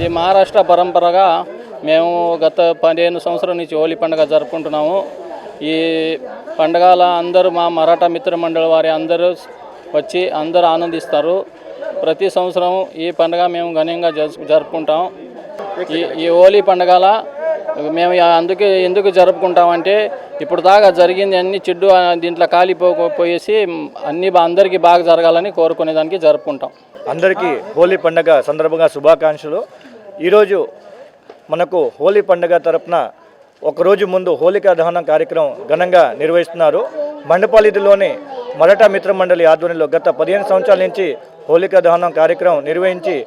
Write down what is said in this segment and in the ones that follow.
ఇది మహారాష్ట్ర పరంపరగా మేము గత 15 సంవత్సరాల నుంచి హోలీ పండుగ జరుపుకుంటున్నాము. ఈ పండుగల అందరూ మా మరాఠా మిత్ర మండలి వారి అందరూ వచ్చి అందరూ ఆనందిస్తారు. ప్రతి సంవత్సరం ఈ పండుగ మేము ఘనంగా జరుపుకుంటాం. ఈ హోలీ పండుగల మేము అందుకే ఎందుకు జరుపుకుంటామంటే ఇప్పుడు దాకా జరిగింది అన్ని చెడ్డు దీంట్లో కాలిపోయేసి అందరికీ బాగా జరగాలని కోరుకునేదానికి జరుపుకుంటాం. అందరికీ హోలీ పండుగ సందర్భంగా శుభాకాంక్షలు. ఈరోజు మనకు హోలీ పండుగ తరపున ఒకరోజు ముందు హోలికా దహనం కార్యక్రమం ఘనంగా నిర్వహిస్తున్నారు. మండపల్లిలోని మరాఠా మిత్ర మండలి ఆధ్వర్యంలో గత 15 సంవత్సరాల నుంచి హోలికా దహనం కార్యక్రమం నిర్వహించి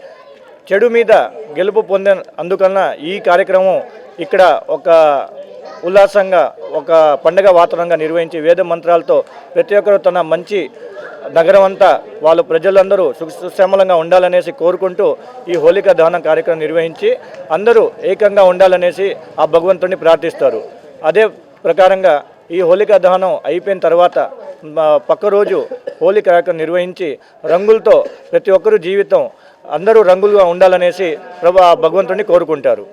చెడు మీద గెలుపు పొందిన అందుకన్న ఈ కార్యక్రమం ఇక్కడ ఒక ఉల్లాసంగా ఒక పండుగ వాతావరణంగా నిర్వహించి వేద మంత్రాలతో ప్రతి ఒక్కరు తన మంచి నగరం అంతా వాళ్ళు ప్రజలందరూ సుశ్యామలంగా ఉండాలనేసి కోరుకుంటూ ఈ హోలికా దహనం కార్యక్రమం నిర్వహించి అందరూ ఏకంగా ఉండాలనేసి ఆ భగవంతుడిని ప్రార్థిస్తారు. అదే ప్రకారంగా ఈ హోలికా దహనం అయిపోయిన తర్వాత పక్క రోజు హోలీ కార్యక్రమం నిర్వహించి రంగులతో ప్రతి ఒక్కరు జీవితం అందరూ రంగులుగా ఉండాలనేసి భగవంతుడిని కోరుకుంటారు.